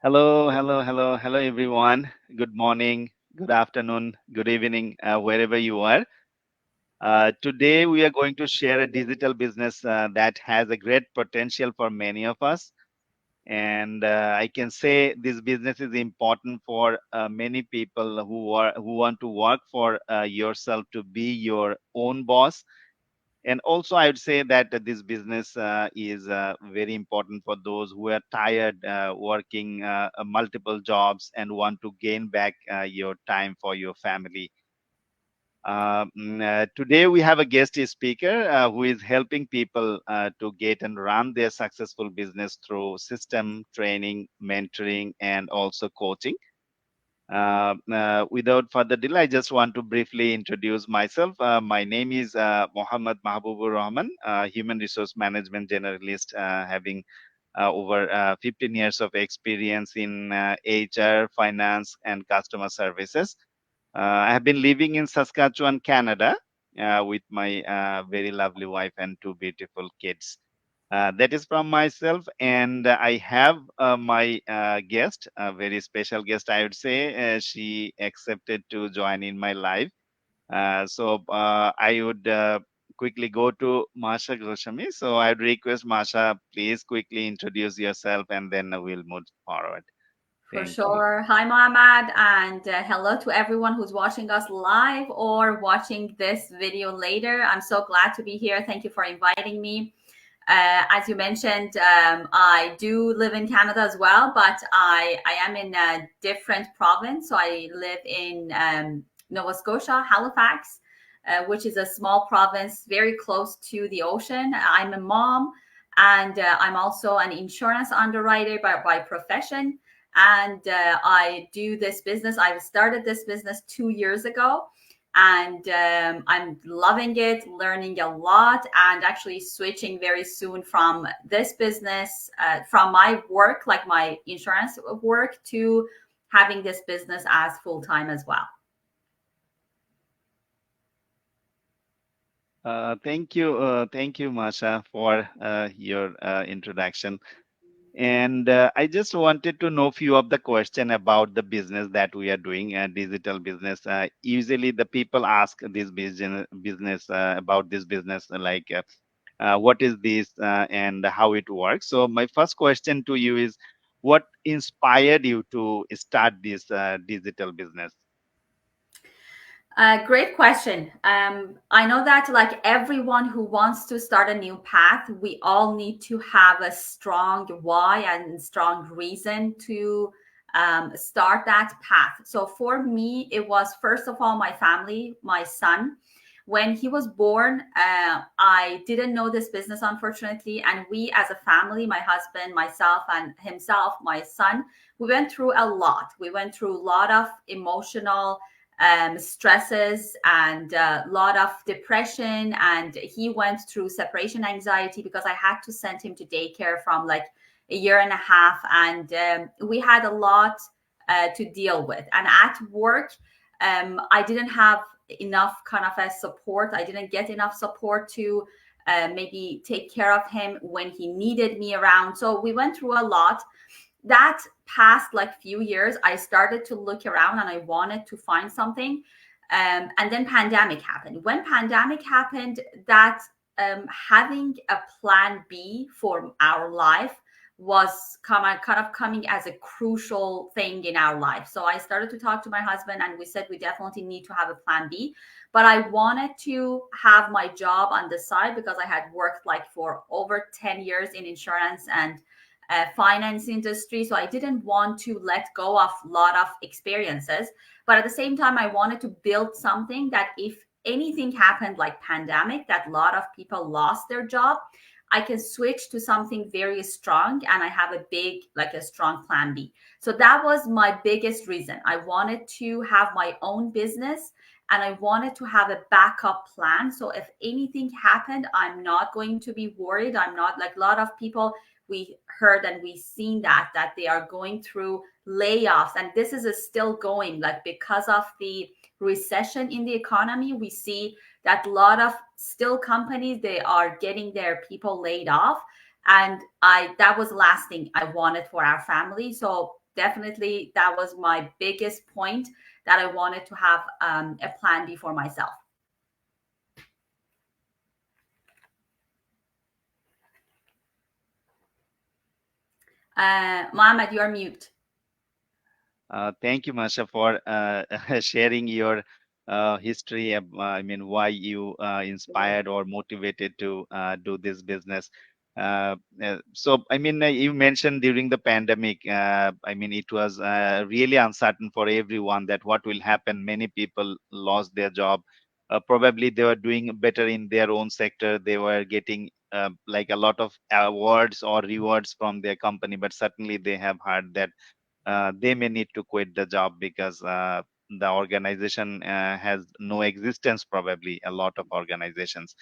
Hello, everyone. Good morning, good afternoon, good evening, wherever you are. Today, we are going to share a digital business that has a great potential for many of us. And I can say this business is important for many people who want to work for yourself to be your own boss. And also, I would say that this business is very important for those who are tired working multiple jobs and want to gain back your time for your family. Today, we have a guest speaker who is helping people to get and run their successful business through system training, mentoring, and also coaching. Without further delay, I just want to briefly introduce myself. My name is Mohammad Mahbubur Rahman, Human Resource Management Generalist, having over 15 years of experience in HR, finance, and customer services. I have been living in Saskatchewan, Canada, with my very lovely wife and two beautiful kids. That is from myself, and I have my guest, a very special guest, I would say. She accepted to join in my live. So I would quickly go to Mahsa Ghassemi. So I would request Mahsa, please quickly introduce yourself, and then we'll move forward. For Thank you. sure. Hi, Mohammed, and hello to everyone who's watching us live or watching this video later. I'm so glad to be here. Thank you for inviting me. As you mentioned, I do live in Canada as well, but I am in a different province. So I live in Nova Scotia, Halifax, which is a small province very close to the ocean. I'm a mom, and I'm also an insurance underwriter by profession. And I do this business. I started this business 2 years ago, and I'm loving it, learning a lot, and actually switching very soon from this business, from my work, like my insurance work, to having this business as full time as well. Thank you, Masha, for your introduction. And I just wanted to know few of the question about the business that we are doing, digital business. Usually, the people ask this business about this business, like what is this and how it works. So, my first question to you is, what inspired you to start this digital business? Great question. I know that, like everyone who wants to start a new path, we all need to have a strong why and strong reason to start that path. So for me, it was first of all my family, my son. When he was born, I didn't know this business, unfortunately. And we, as a family, my husband, myself, and himself, my son, we went through a lot. We went through a lot of emotional stresses and a lot of depression. And he went through separation anxiety because I had to send him to daycare from like a year and a half. And we had a lot to deal with. And at work, I didn't have enough kind of a support. I didn't get enough support to maybe take care of him when he needed me around. So we went through a lot. That past like few years, I started to look around and I wanted to find something. And then pandemic happened. When pandemic happened, that having a plan B for our life was kind of coming as a crucial thing in our life. So I started to talk to my husband and we said we definitely need to have a plan B. But I wanted to have my job on the side because I had worked like for over 10 years in insurance and finance industry. So I didn't want to let go of a lot of experiences. But at the same time, I wanted to build something that if anything happened like pandemic, that a lot of people lost their job, I can switch to something very strong and I have a big, like a strong plan B. So that was my biggest reason. I wanted to have my own business and I wanted to have a backup plan. So if anything happened, I'm not going to be worried. I'm not like a lot of people we heard and we seen that they are going through layoffs, and this is still going, like because of the recession in the economy. We see that a lot of still companies, they are getting their people laid off. And I that was the last thing I wanted for our family. So definitely that was my biggest point, that I wanted to have a plan B for myself. Mohammed, you are mute. Thank you, Masha, for sharing your history. I mean, why you inspired or motivated to do this business. I mean, you mentioned during the pandemic, I mean, it was really uncertain for everyone that what will happen. Many people lost their job. Probably they were doing better in their own sector. They were getting like a lot of awards or rewards from their company, but certainly they have heard that they may need to quit the job because the organization has no existence, probably a lot of organizations.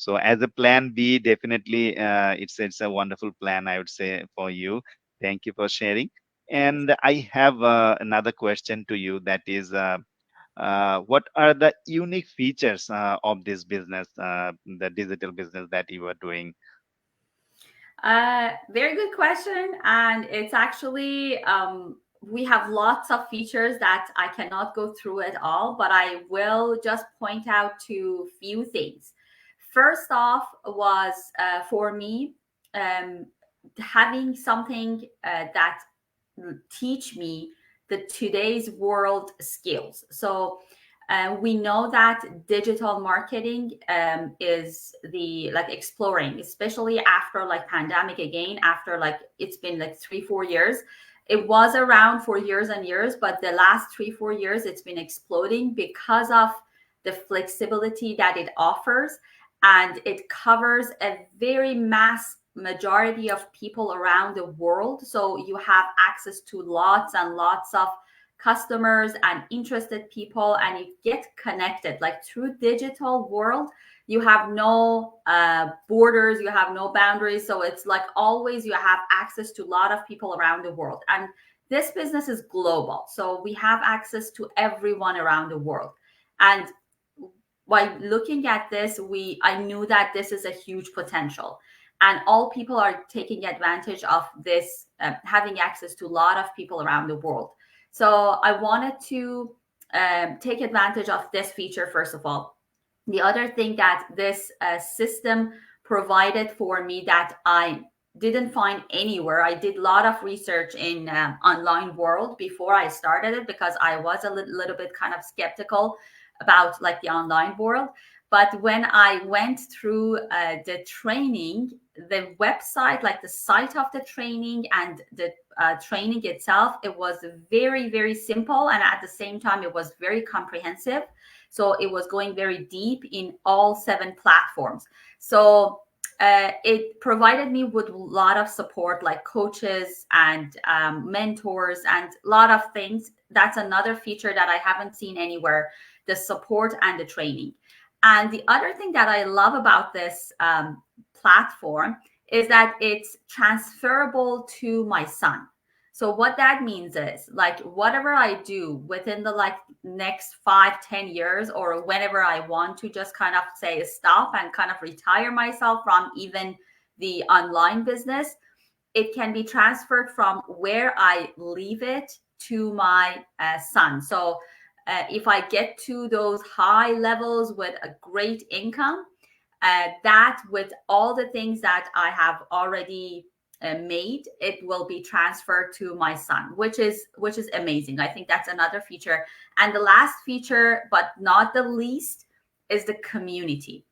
So as a plan B, definitely it's a wonderful plan, I would say, for you. Thank you for sharing. And I have another question to you, that is what are the unique features of this business, the digital business that you are doing? Very good question. And it's actually, we have lots of features that I cannot go through it all, but I will just point out to few things. First off was for me, um, having something that teach me the today's world skills. So we know that digital marketing is the like exploring, especially after like pandemic again, after like it's been like 3-4 years. It was around for years and years, but the last 3-4 years it's been exploding because of the flexibility that it offers, and it covers a very mass majority of people around the world. So you have access to lots and lots of customers and interested people, and you get connected like through digital world. You have no borders, you have no boundaries, so it's like always you have access to a lot of people around the world. And this business is global, so we have access to everyone around the world. And by looking at this, I knew that this is a huge potential, and all people are taking advantage of this, having access to a lot of people around the world. So I wanted to take advantage of this feature first of all. The other thing that this system provided for me that I didn't find anywhere. I did a lot of research in online world before I started it, because I was a little bit kind of skeptical about like the online world. But when I went through the training, the website, like the site of the training and the training itself, it was very, very simple. And at the same time, it was very comprehensive. So it was going very deep in all 7 platforms. So it provided me with a lot of support, like coaches and mentors and a lot of things. That's another feature that I haven't seen anywhere, the support and the training. And the other thing that I love about this platform is that it's transferable to my son. So what that means is like whatever I do within the like next 5-10 years, or whenever I want to just kind of say stop and kind of retire myself from even the online business, it can be transferred from where I leave it to my son. So if I get to those high levels with a great income, that with all the things that I have already made, it will be transferred to my son, which is amazing. I think that's another feature. And the last feature, but not the least, is the community.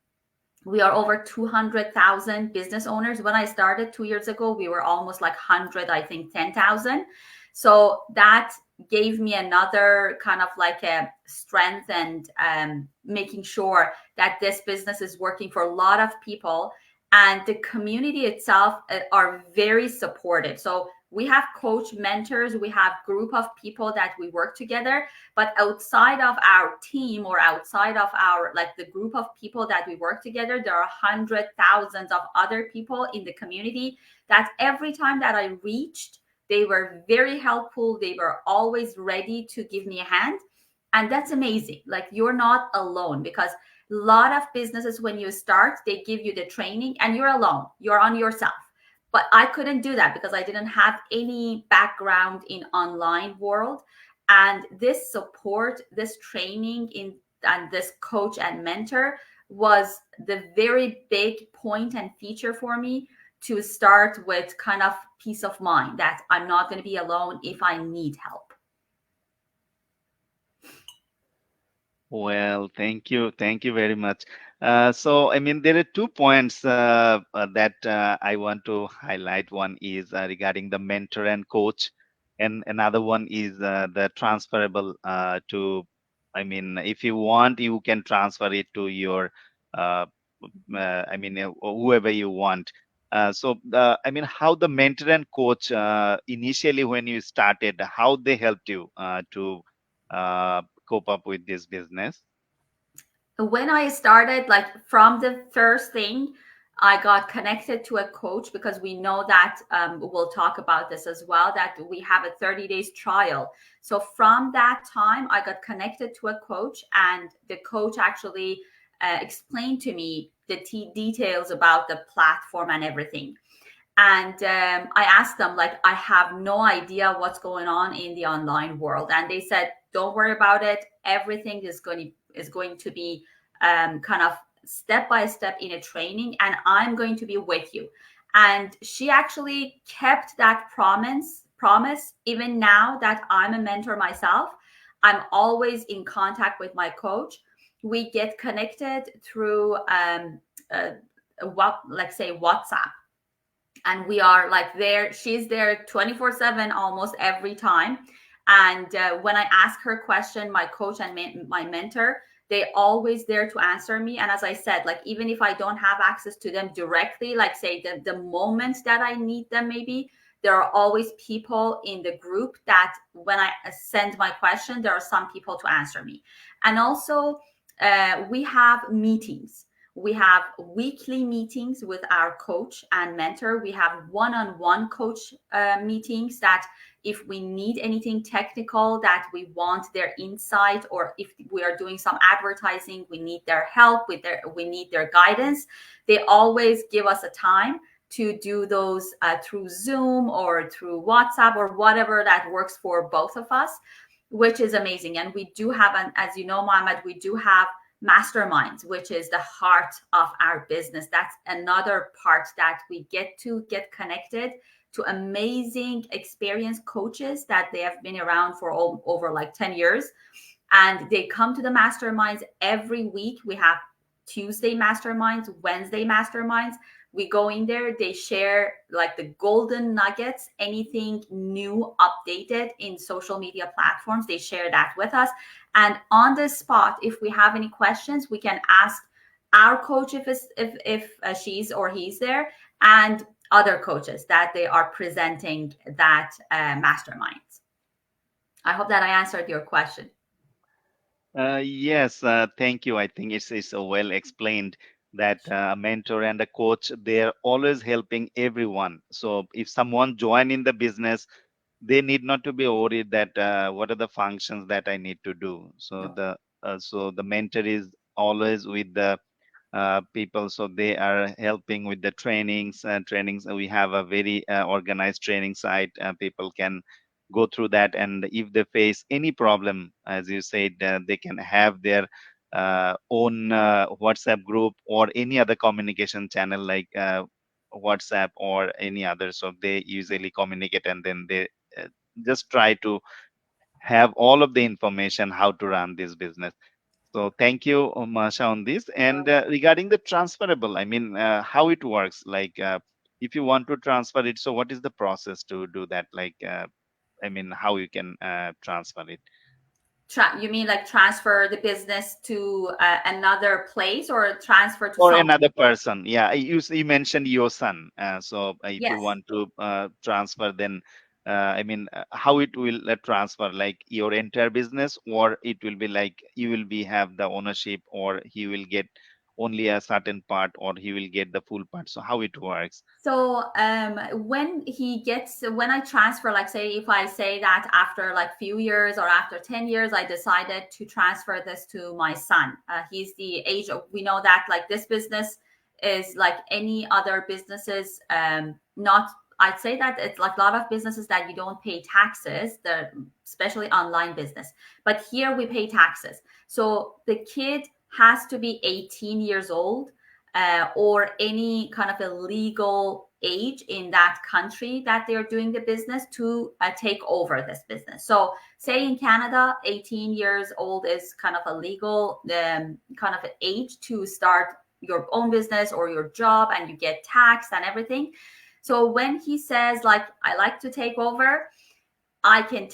We are over 200,000 business owners. When I started 2 years ago, we were almost like 100, I think 10,000. So that gave me another kind of like a strength, and making sure that this business is working for a lot of people, and the community itself are very supportive. So we have coach mentors, we have group of people that we work together, but outside of our team, or outside of our like the group of people that we work together, there are 100,000 of other people in the community that every time that I reached, they were very helpful. They were always ready to give me a hand. And that's amazing. Like you're not alone, because a lot of businesses, when you start, they give you the training and you're alone. You're on yourself. but I couldn't do that because I didn't have any background in online world. And this support, this training in, and this coach and mentor was the very big point and feature for me to start with kind of peace of mind that I'm not going to be alone if I need help. Well, thank you very much. So, I mean, there are 2 points that I want to highlight. One is regarding the mentor and coach, and another one is the transferable to. I mean, if you want, you can transfer it to your, uh, I mean, whoever you want. I mean, how the mentor and coach initially when you started, how they helped you to cope up with this business? When I started, like from the first thing, I got connected to a coach because we know that we'll talk about this as well, that we have a 30 days trial. So from that time, I got connected to a coach, and the coach actually explained to me the details about the platform and everything. And I asked them, like, I have no idea what's going on in the online world, and they said, don't worry about it, everything is going to be kind of step by step in a training, and I'm going to be with you. And she actually kept that promise. Even now that I'm a mentor myself, I'm always in contact with my coach. We get connected through what, like, say, WhatsApp, and we are like there, she's there 24/7 almost every time. And when I ask her question, my coach and my mentor, they always there to answer me. And as I said, like, even if I don't have access to them directly, like, say, the moment that I need them, maybe there are always people in the group that when I send my question, there are some people to answer me. And also we have meetings. We have weekly meetings with our coach and mentor. We have one-on-one coach meetings, that if we need anything technical, that we want their insight, or if we are doing some advertising, we need their help with we need their guidance. They always give us a time to do those through Zoom or through WhatsApp or whatever that works for both of us, which is amazing. And we do have, as you know, Mohammed, we do have masterminds, which is the heart of our business. That's another part that we get to get connected to amazing experienced coaches that they have been around for over like 10 years. And they come to the masterminds every week. We have Tuesday masterminds, Wednesday masterminds. We go in there, they share like the golden nuggets, anything new, updated in social media platforms. They share that with us. And on the spot, if we have any questions, we can ask our coach if she's or he's there, and other coaches that they are presenting that masterminds. I hope that I answered your question. Yes, thank you. I think it's well explained that a mentor and a coach, they're always helping everyone. So if someone join in the business, they need not to be worried that what are the functions that I need to do. No. So the mentor is always with the people, so they are helping with the trainings. We have a very organized training site. People can go through that, and if they face any problem, as you said, they can have their own WhatsApp group or any other communication channel like WhatsApp or any other. So they usually communicate, and then they uh, just try to have all of the information how to run this business. So thank you, Masha, on this. And regarding the transferable, I mean, how it works, like if you want to transfer it, so what is the process to do that? Like, I mean, how you can transfer it? You mean like transfer the business to another place, or transfer to Or someone? another person. Yeah, you mentioned your son. So if you Yes. want to transfer, then I mean, how it will transfer, like your entire business, or it will be like you will be have the ownership, or he will get only a certain part, or he will get the full part. So how it works? So when I transfer, like, say, if I say that after like few years or after 10 years, I decided to transfer this to my son. He's the age of, we know that like this business is like any other businesses. Not, I'd say that it's like a lot of businesses that you don't pay taxes, especially online business. But here we pay taxes. So the kid has to be 18 years old, or any kind of a legal age in that country that they're doing the business to take over this business. So say in Canada, 18 years old is kind of a legal kind of an age to start your own business or your job, and you get taxed and everything. So when he says like, I like to take over, I can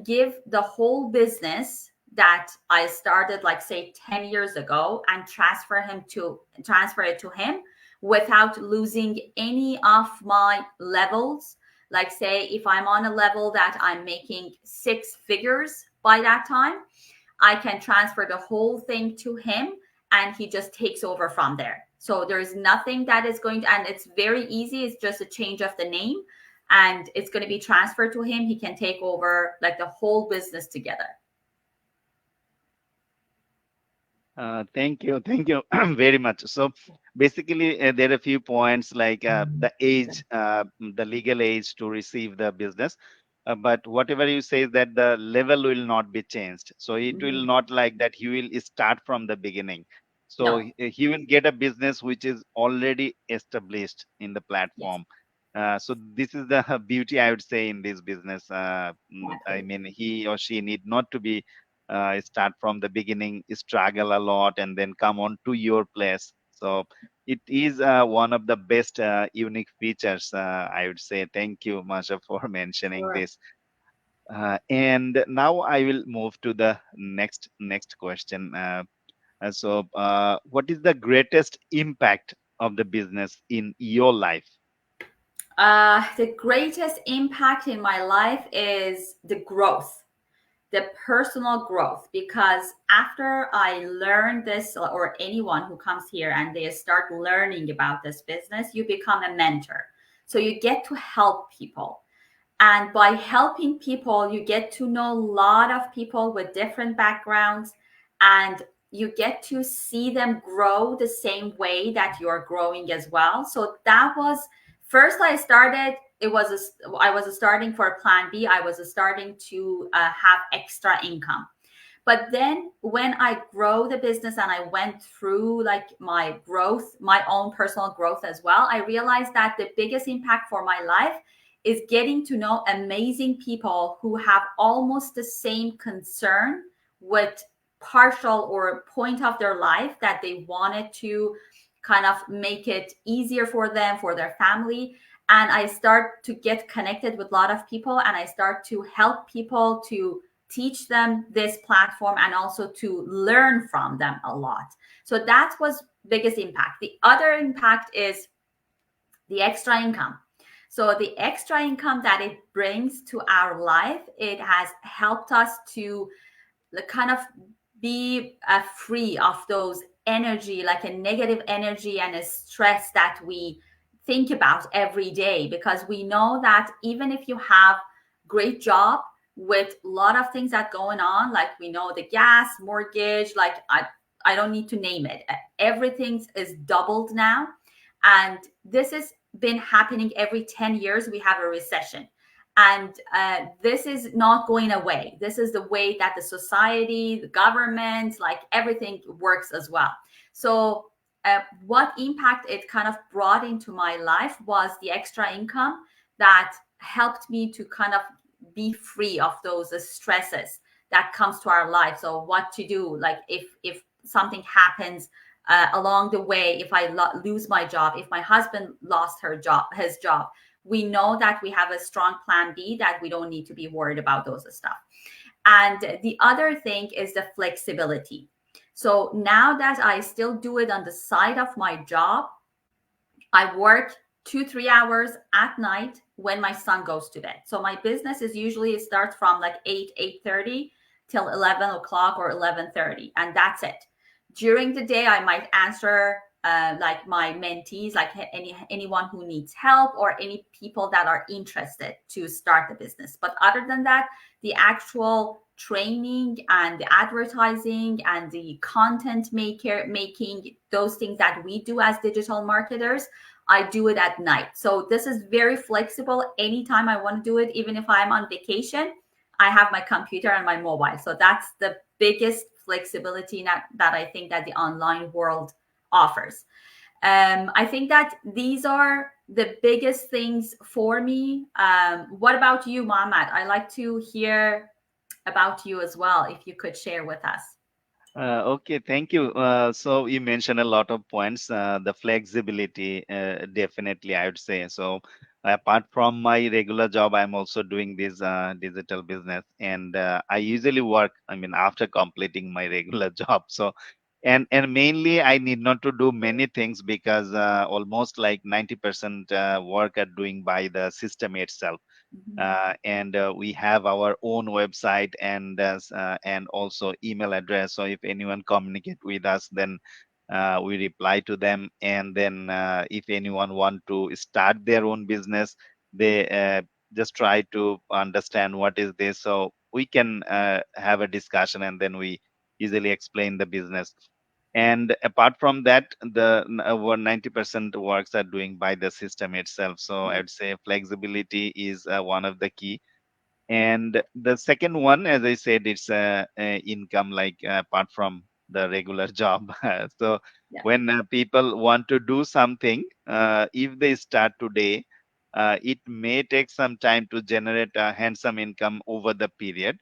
give the whole business that I started like say 10 years ago and transfer it to him without losing any of my levels. Like say if I'm on a level that I'm making 6 figures by that time, I can transfer the whole thing to him and he just takes over from there. So there's nothing that is going to, and it's very easy. It's just a change of the name and it's going to be transferred to him. He can take over like the whole business together. Thank you very much. So basically, there are a few points like the age, the legal age to receive the business. But whatever you say is that the level will not be changed. So it will not like that he will start from the beginning. So No. he will get a business which is already established in the Yes, platform. So this is the beauty I would say in this business. I exactly. mean, he or she need not to be start from the beginning, struggle a lot, and then come on to your place. So it is one of the best unique features, I would say. Thank you, Masha, for mentioning Sure. this. And now I will move to the next question. What is the greatest impact of the business in your life? The greatest impact in my life is the growth, the personal growth, because after I learned this, or anyone who comes here and they start learning about this business, you become a mentor. So you get to help people. And by helping people, you get to know a lot of people with different backgrounds, and you get to see them grow the same way that you're growing as well. So that was first I started. I was starting for a plan B. I was starting to have extra income. But then when I grow the business and I went through like my growth, my own personal growth as well, I realized that the biggest impact for my life is getting to know amazing people who have almost the same concern with partial or point of their life that they wanted to kind of make it easier for them, for their family. And I start to get connected with a lot of people and I start to help people, to teach them this platform and also to learn from them a lot. So that was biggest impact. The other impact is the extra income. So the extra income that it brings to our life, it has helped us to kind of be free of those energy, like a negative energy and a stress that we think about every day, because we know that even if you have great job with a lot of things that going on, like we know the gas, mortgage, like I don't need to name it, everything is doubled now. And this has been happening every 10 years. We have a recession. And this is not going away. This is the way that the society, the government, like everything works as well. So what impact it kind of brought into my life was the extra income that helped me to kind of be free of those stresses that comes to our life. So what to do, like if something happens along the way, if I lose my job, if my husband lost his job, we know that we have a strong plan B, that we don't need to be worried about those stuff. And the other thing is the flexibility. So now that I still do it on the side of my job, I work 2-3 hours at night when my son goes to bed. So my business is usually, it starts from like 8:30 till 11 o'clock or 11:30, and that's it. During the day, I might answer like my mentees, like anyone who needs help or any people that are interested to start the business. But other than that, the actual training and the advertising and the content making, those things that we do as digital marketers, I do it at night. So this is very flexible. Anytime I want to do it, even if I'm on vacation, I have my computer and my mobile. So that's the biggest flexibility that I think that the online world offers. I think that these are the biggest things for me. What about you, Mohammed? I like to hear about you as well, if you could share with us. Okay, thank you. So you mentioned a lot of points. The flexibility, definitely, I would say. So apart from my regular job, I'm also doing this digital business, and I usually work. I mean, after completing my regular job. So, and mainly, I need not to do many things because almost like 90% work are doing by the system itself. Mhm. And we have our own website and also email address. So if anyone communicate with us, then we reply to them. And then if anyone want to start their own business, they just try to understand what is this. So we can have a discussion, and then we easily explain the business. And apart from that, over 90% works are doing by the system itself. So I would say flexibility is one of the key. And the second one, as I said, it's income, like apart from the regular job. So Yeah. when people want to do something, if they start today, it may take some time to generate a handsome income over the period.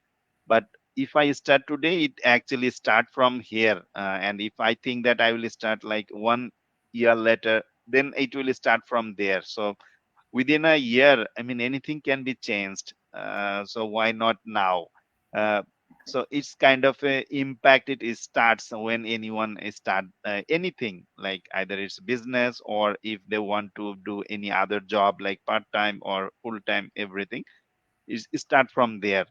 But if I start today, it actually start from here. And if I think that I will start like 1 year later, then it will start from there. So within a year, I mean, anything can be changed. So why not now? uh, so it's kind of a impact. It starts when anyone start anything, like either it's business or if they want to do any other job like part-time or full-time, everything is start from there.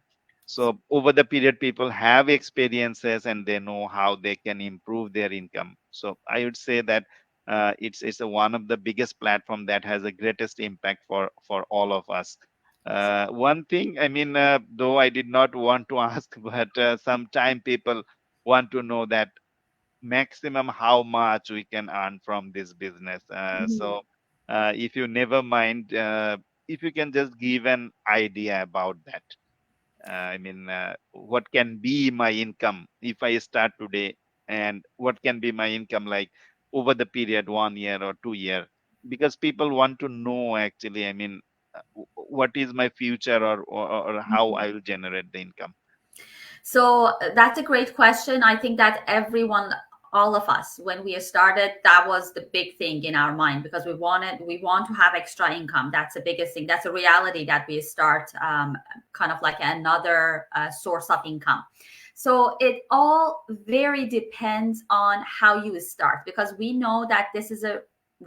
So over the period, people have experiences and they know how they can improve their income. So I would say that it's one of the biggest platform that has the greatest impact for all of us. One thing, I mean, though I did not want to ask, but sometime people want to know that maximum how much we can earn from this business. So Mhm. if you never mind, if you can just give an idea about that. I mean, what can be my income if I start today, and what can be my income like over the period 1 year or 2 year? Because people want to know actually. I mean, what is my future, or how I will generate the income. So that's a great question. I think that everyone, all of us, when we started, that was the big thing in our mind, because we want to have extra income. That's the biggest thing. That's a reality that we start kind of like another source of income. So it all very depends on how you start, because we know that this is a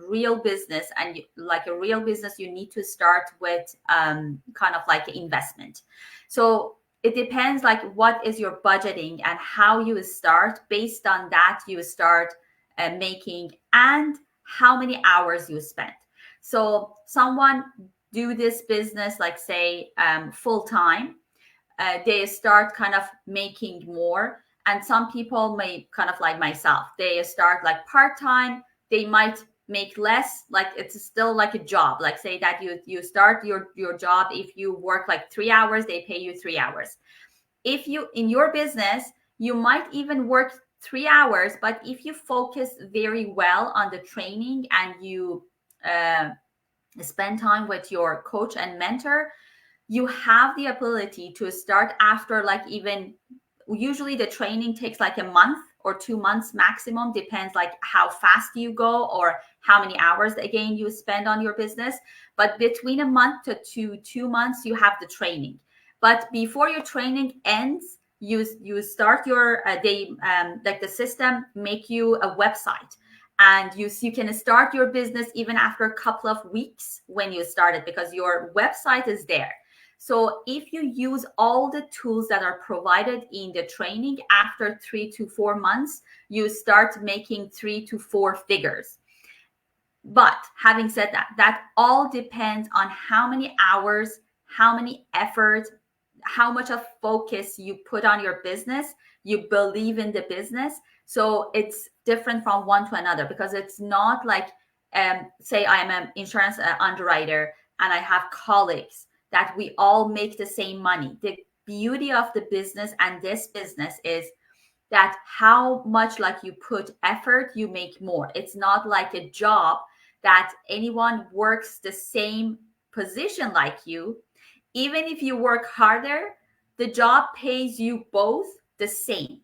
real business, and like a real business, you need to start with kind of like investment. So it depends like what is your budgeting and how you start. Based on that, you start making, and how many hours you spend. So someone do this business, like say full time, they start kind of making more. And some people may kind of like myself, they start like part time, they might make less, like it's still like a job. Like say that you start your job, if you work like 3 hours, they pay you 3 hours. If you in your business, you might even work 3 hours, but if you focus very well on the training, and you uh, spend time with your coach and mentor, you have the ability to start after like, even usually the training takes like a month or 2 months maximum, depends like how fast you go or how many hours again you spend on your business. But between a month to 2 months, you have the training. But before your training ends, you start your they like the system make you a website, and you can start your business even after a couple of weeks when you started, because your website is there. So if you use all the tools that are provided in the training, after 3 to 4 months, you start making 3 to 4 figures. But having said that, that all depends on how many hours, how many efforts, how much of focus you put on your business, you believe in the business. So it's different from one to another, because it's not like, say I am an insurance underwriter and I have colleagues that we all make the same money. The beauty of the business and this business is that how much like you put effort, you make more. It's not like a job that anyone works the same position like you. Even if you work harder, the job pays you both the same,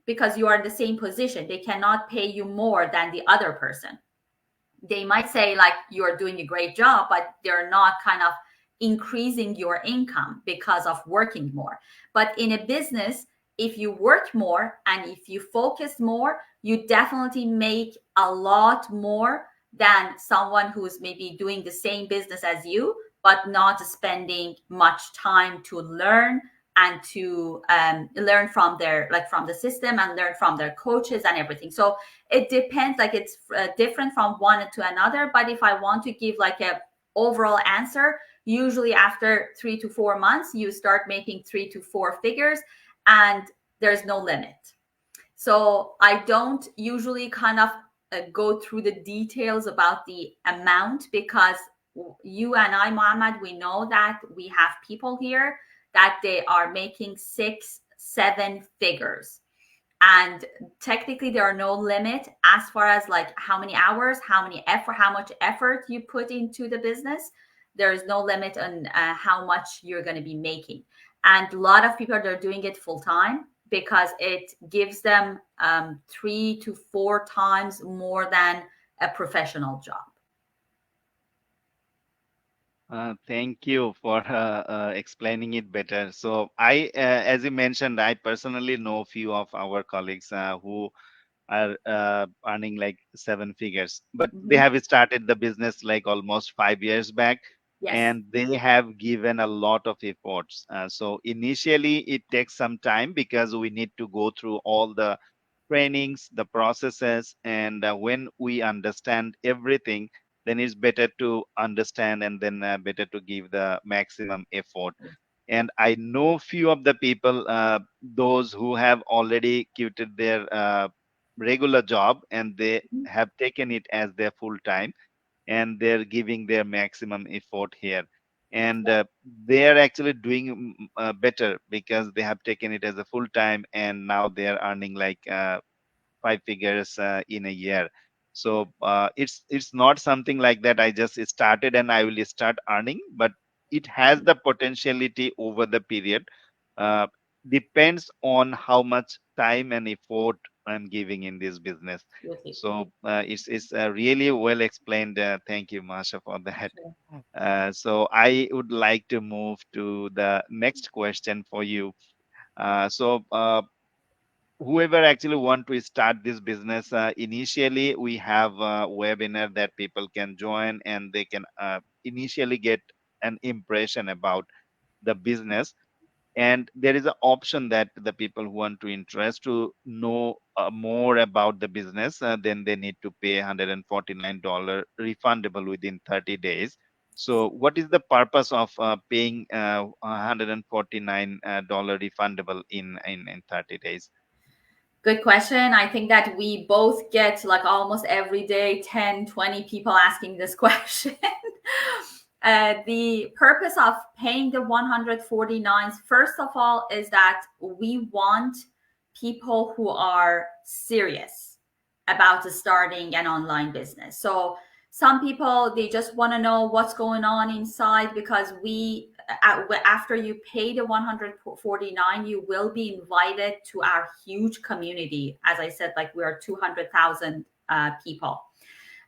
because you are in the same position. They cannot pay you more than the other person. They might say like you're doing a great job, but they're not kind of increasing your income because of working more. But in a business, if you work more and if you focus more, you definitely make a lot more than someone who's maybe doing the same business as you, but not spending much time to learn and to learn from their, like from the system, and learn from their coaches and everything. So it depends, like it's different from one to another. But if I want to give like a overall answer, usually after 3 to 4 months you start making 3 to 4 figures, and there's no limit. So I don't usually kind of go through the details about the amount, because you and I, Mohammed, we know that we have people here that they are making 6, 7 figures, and technically there are no limit as far as like how many hours, how much effort you put into the business. There is no limit on how much you're going to be making. And a lot of people are doing it full time, because it gives them 3 to 4 times more than a professional job. Thank you for explaining it better. So as you mentioned, I personally know a few of our colleagues who are earning like seven figures, but they Mhm. have started the business like almost 5 years back, Yes. and they have given a lot of efforts. So initially, it takes some time because we need to go through all the trainings, the processes, and when we understand everything, then it's better to understand and then better to give the maximum effort. And I know few of the people, those who have already quitted their regular job and they Mhm. have taken it as their full time, and they're giving their maximum effort here, and they're actually doing better because they have taken it as a full time, and now they're earning like 5 figures in a year. So it's not something like that I just started and I will start earning, but it has the potentiality over the period. Uh, Depends on how much time and effort I'm giving in this business. Absolutely. So it's really well explained. Thank you, Masha, for that. Sure. So I would like to move to the next question for you. Whoever actually want to start this business, initially we have a webinar that people can join and they can initially get an impression about the business, and there is an option that the people who want to interest to know more about the business, then they need to pay $149 refundable within 30 days. So what is the purpose of paying $149 refundable in 30 days? Good question. I think that we both get like almost every day 10, 20 people asking this question. The purpose of paying the 149, first of all, is that we want people who are serious about starting an online business. So some people, they just want to know what's going on inside, because after you pay the 149, you will be invited to our huge community. As I said, like we are 200,000 people,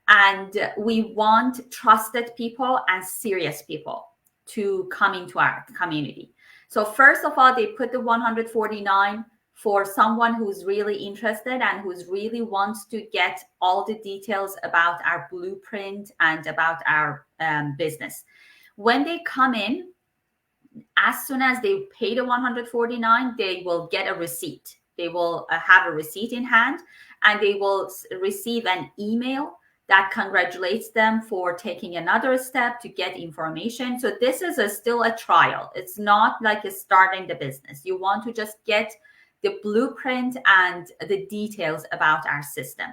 and we want trusted people and serious people to come into our community. So first of all, they put the 149 for someone who's really interested and who's really wants to get all the details about our blueprint and about our business. When they come in, as soon as they pay the 149, they will get a receipt. They will have a receipt in hand, and they will receive an email that congratulates them for taking another step to get information. So this is still a trial. It's not like a starting the business. You want to just get the blueprint and the details about our system.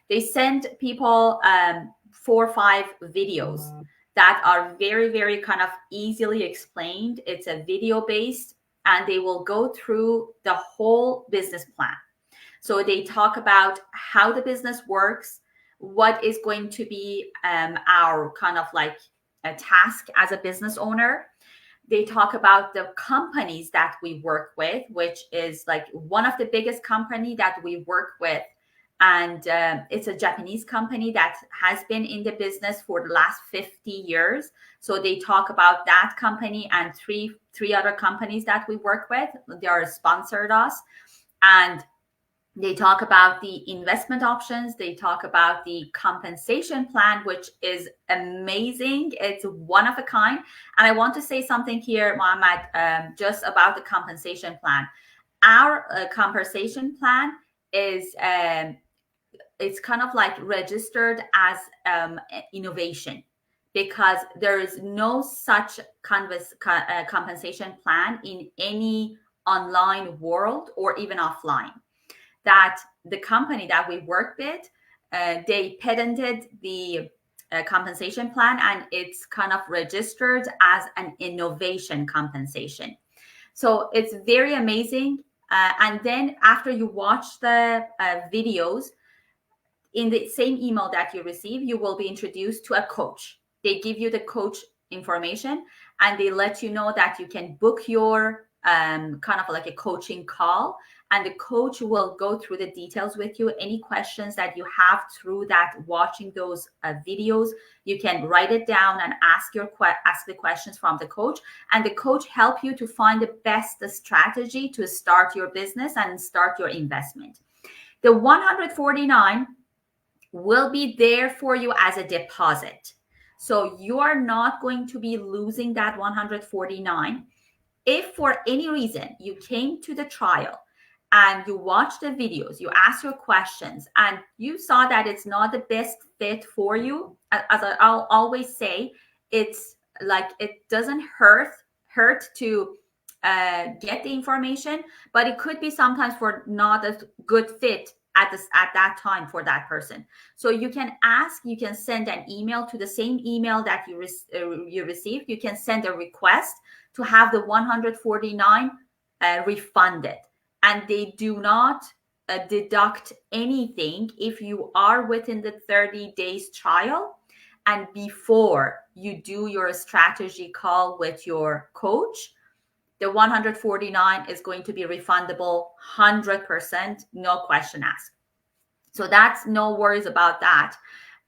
They send people 4 or 5 videos that are very, very kind of easily explained. It's a video based, and they will go through the whole business plan. So they talk about how the business works, what is going to be our kind of like a task as a business owner. They talk about the companies that we work with, which is like one of the biggest company that we work with. And it's a Japanese company that has been in the business for the last 50 years. So they talk about that company and three other companies that we work with. They are sponsored us. And they talk about the investment options. They talk about the compensation plan, which is amazing. It's one of a kind. And I want to say something here, Mohammed, just about the compensation plan. Our compensation plan is it's kind of like registered as innovation, because there is no such compensation plan in any online world or even offline. That the company that we work with, they patented the compensation plan, and it's kind of registered as an innovation compensation. So it's very amazing. And then after you watch the videos, in the same email that you receive, you will be introduced to a coach. They give you the coach information, and they let you know that you can book your kind of like a coaching call, and the coach will go through the details with you. Any questions that you have through that watching those videos, you can write it down and ask the questions from the coach, and the coach help you to find the best strategy to start your business and start your investment. The 149 will be there for you as a deposit. So you are not going to be losing that 149. If for any reason you came to the trial and you watched the videos, you asked your questions, and you saw that it's not the best fit for you, as I'll always say, it's like it doesn't hurt to get the information, but it could be sometimes for not a good fit at that time for that person. So you can ask, you can send an email to the same email that you received. You can send a request to have the 149 refunded, and they do not deduct anything if you are within the 30 days trial and before you do your strategy call with your coach. The 149 is going to be refundable 100%, no question asked. So that's no worries about that.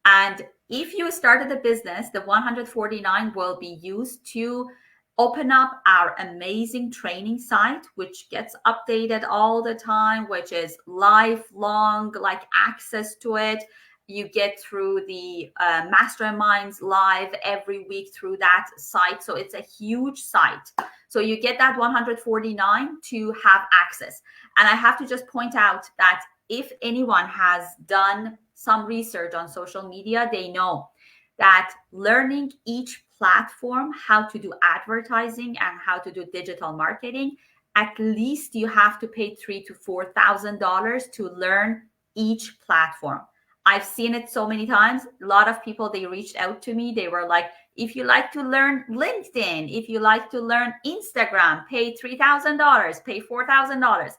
And if you started a business, the 149 will be used to open up our amazing training site, which gets updated all the time, which is lifelong, like access to it. You get through the masterminds live every week through that site. So it's a huge site. So you get that 149 to have access. And I have to just point out that if anyone has done some research on social media, they know that learning each platform, how to do advertising and how to do digital marketing, at least you have to pay $3,000 to $4,000 to learn each platform. I've seen it so many times. A lot of people, they reached out to me. They were like, if you like to learn LinkedIn, if you like to learn Instagram, pay $3,000, pay $4,000.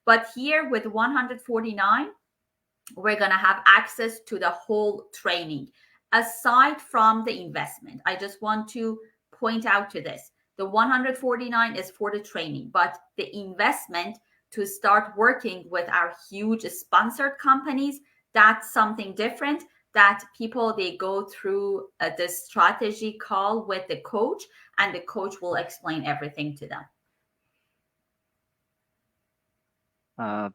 But here with 149, we're going to have access to the whole training. Aside from the investment, I just want to point out to this. The 149 is for the training, but the investment to start working with our huge sponsored companies, that's something different. That people, they go through the strategy call with the coach, and the coach will explain everything to them.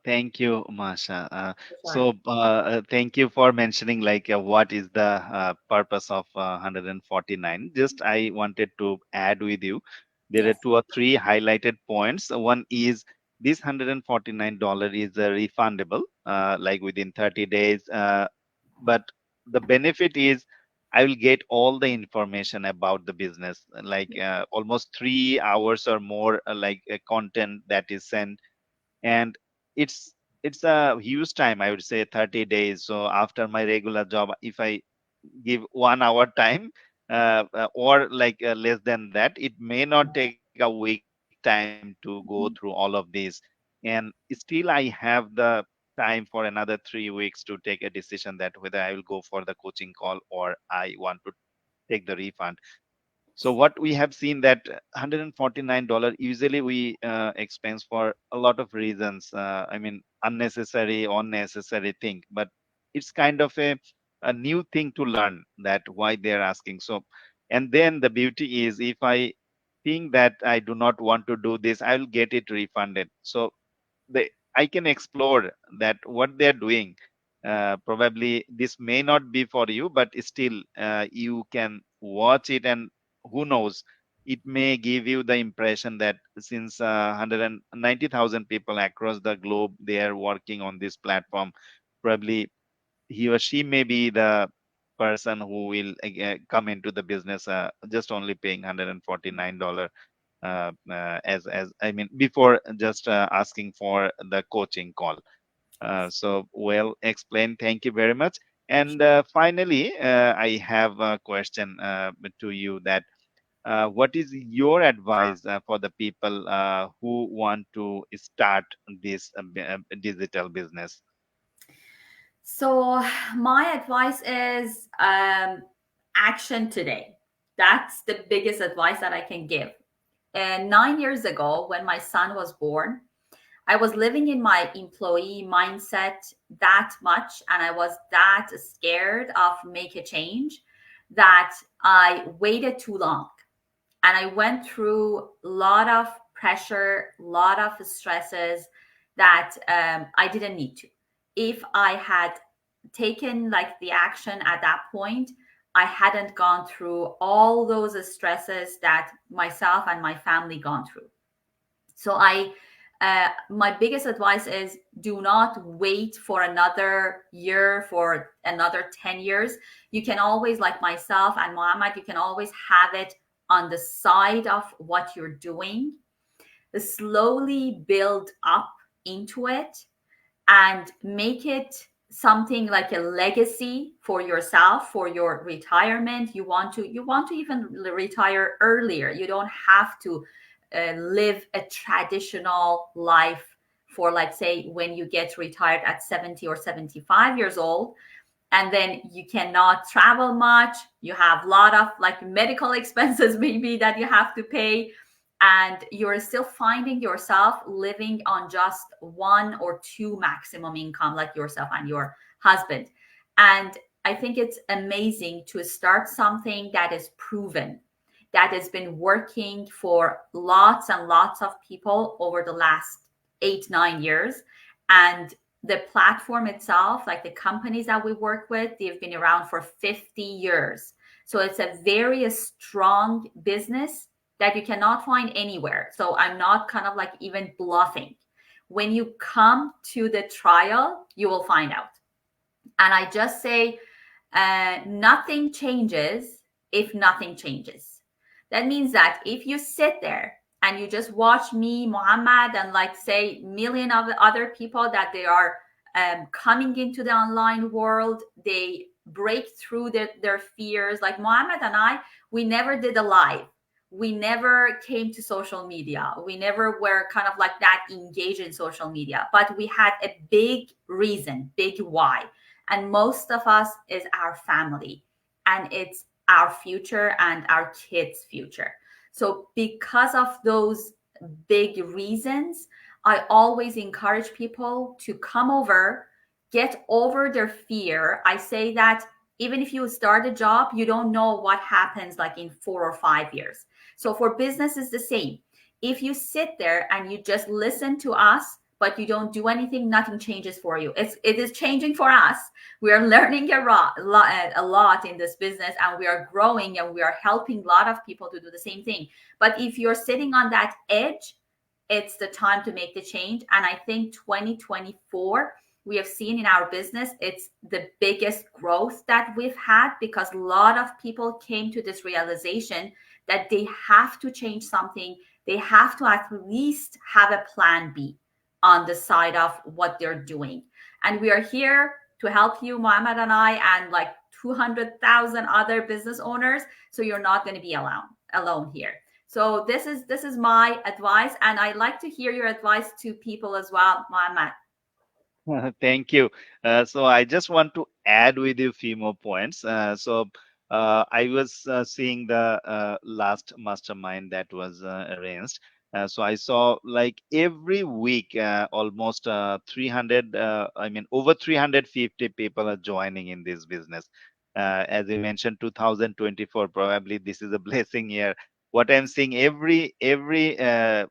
Thank you, Masha. Sure. Thank you for mentioning like what is the purpose of 149. Just I wanted to add with you, there are Yes. two or three highlighted points. One is this $149 is refundable, like within 30 days. But the benefit is I will get all the information about the business, like almost 3 hours or more, like content that is sent. And it's a huge time, I would say 30 days. So after my regular job, if I give 1 hour time, or like less than that, it may not take a week time to go through all of this. And still I have the time for another 3 weeks to take a decision that whether I will go for the coaching call or I want to take the refund. So what we have seen that $149 usually we expense for a lot of reasons. I mean, unnecessary thing, but it's kind of a new thing to learn that why they're asking. So, and then the beauty is if I think that I do not want to do this, I will get it refunded. So they I can explore that what they're doing. Probably this may not be for you, but still you can watch it, and who knows, it may give you the impression that since 190,000 people across the globe they are working on this platform, probably he or she may be the person who will come into the business just only paying $149 as I mean before just asking for the coaching call. So well explained. Thank you very much. And finally, I have a question to you that what is your advice for the people who want to start this digital business? So, my advice is action today. That's the biggest advice that I can give. And 9 years ago, when my son was born, I was living in my employee mindset that much, and I was that scared of make a change that I waited too long, and I went through a lot of pressure, a lot of stresses that I didn't need to. If I had taken like the action at that point, I hadn't gone through all those stresses that myself and my family gone through. So my biggest advice is do not wait for another year, for another 10 years. You can always, like myself and Muhammad, you can always have it on the side of what you're doing, slowly build up into it and make it something like a legacy for yourself, for your retirement. You want to even retire earlier. You don't have to live a traditional life for, like, say, when you get retired at 70 or 75 years old, and then you cannot travel much. You have a lot of like medical expenses maybe that you have to pay, and you're still finding yourself living on just one or two maximum income, like yourself and your husband. And I think it's amazing to start something that is proven, that has been working for lots and lots of people over the last 8-9 years. And the platform itself, like the companies that we work with, they've been around for 50 years. So it's a very strong business that you cannot find anywhere. So I'm not kind of like even bluffing. When you come to the trial, you will find out. And I just say, nothing changes if nothing changes. That means that if you sit there and you just watch me, Muhammad, and like say million of other people that they are coming into the online world, they break through their fears. Like Muhammad and I, we never did a live. We never came to social media. We never were kind of like that engaged in social media, but we had a big reason, big why. And most of us is our family, and it's our future and our kids' future. So because of those big reasons, I always encourage people to come over, get over their fear. I say that even if you start a job, you don't know what happens like in 4 or 5 years. So for business is the same. If you sit there and you just listen to us, but you don't do anything, nothing changes for you. It is changing for us. We are learning a lot in this business, and we are growing, and we are helping a lot of people to do the same thing. But if you're sitting on that edge, it's the time to make the change. And I think 2024 we have seen in our business, it's the biggest growth that we've had because a lot of people came to this realization that they have to change something. They have to at least have a plan B on the side of what they're doing. And we are here to help you, Mohammed and I, and like 200,000 other business owners. So you're not going to be alone here. So this is my advice, and I like to hear your advice to people as well, Mohammed. Thank you. So I just want to add with you a few more points. I was seeing the last mastermind that was arranged. So I saw like every week, almost 300, over 350 people are joining in this business. As you mentioned, 2024, probably this is a blessing year. What I'm seeing every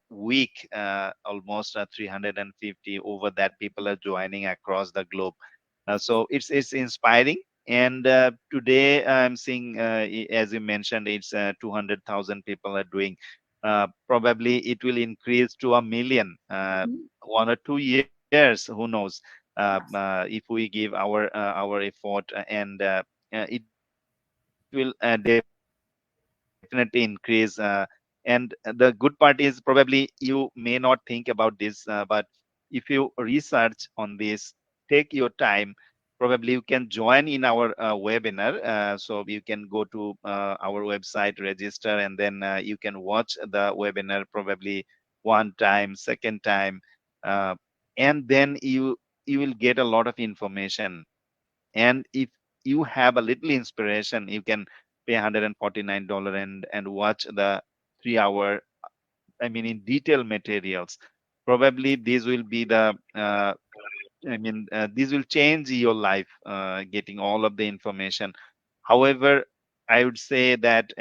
week, almost 350 over that people are joining across the globe. So it's inspiring. And today I'm seeing, as you mentioned, it's 200,000 people are doing. Probably it will increase to a million, Mhm. 1 or 2 years. Who knows? If we give our effort, and it will definitely increase. And the good part is probably you may not think about this, but if you research on this, take your time. Probably you can join in our webinar. So you can go to our website, register, and then you can watch the webinar probably one time, second time, uh, and then you will get a lot of information. And if you have a little inspiration, you can pay $149 and watch the 3 hour, in detail materials. Probably these will be the this will change your life, getting all of the information. However, I would say that,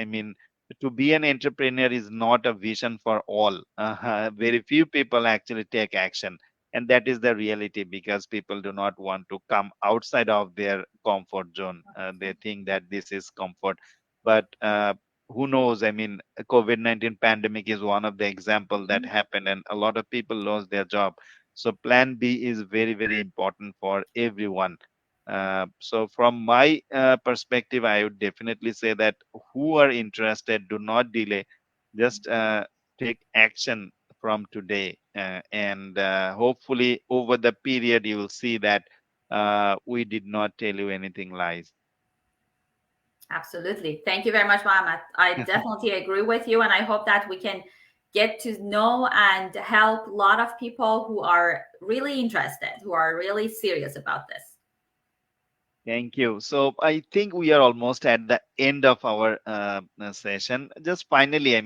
to be an entrepreneur is not a vision for all. Very few people actually take action. And that is the reality, because people do not want to come outside of their comfort zone. They think that this is comfort. But who knows? COVID-19 pandemic is one of the example that happened, and a lot of people lost their job. So plan B is very, very important for everyone. So from my perspective, I would definitely say that who are interested, do not delay. Just take action from today, and hopefully over the period you will see that we did not tell you anything lies. Absolutely. Thank you very much, Mohammed. I definitely agree with you, and I hope that we can get to know and help a lot of people who are really interested, who are really serious about this. Thank you. So I think we are almost at the end of our session. Just finally,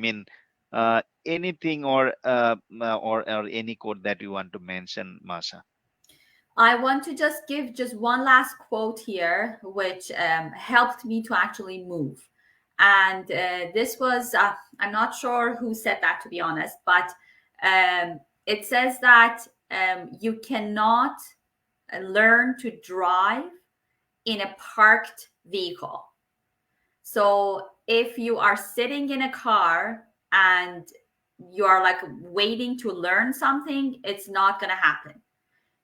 anything or any quote that you want to mention, Masha? I want to just give just one last quote here, which helped me to actually move. And this was, I'm not sure who said that to be honest, but it says that you cannot learn to drive in a parked vehicle. So if you are sitting in a car and you are like waiting to learn something, it's not going to happen.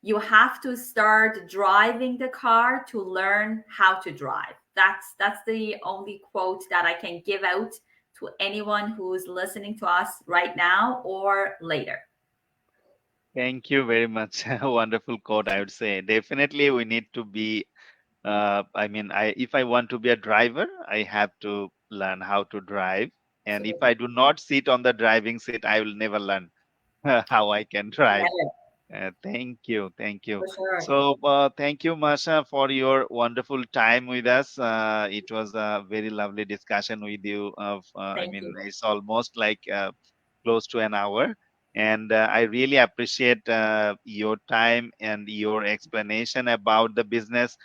You have to start driving the car to learn how to drive. That's the only quote that I can give out to anyone who's listening to us right now or later. Thank you very much. Wonderful quote, I would say. Definitely, we need to be. If I want to be a driver, I have to learn how to drive. And if Absolutely. I do not sit on the driving seat, I will never learn how I can drive. Never, Thank you. Thank you. for sure. So, thank you, Masha, for your wonderful time with us. It was a very lovely discussion with you. Thank you. It's almost like close to an hour. And I really appreciate your time and your explanation about the business.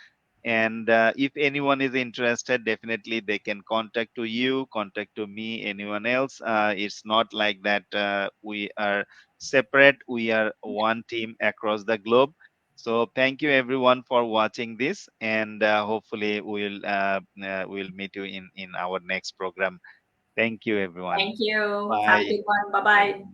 And if anyone is interested, definitely they can contact to you, contact to me, anyone else. It's not like that we are separate. We are one team across the globe. So thank you everyone for watching this, and hopefully we'll meet you in our next program. Thank you everyone. Thank you. Have a Bye. good one. Bye Bye. bye.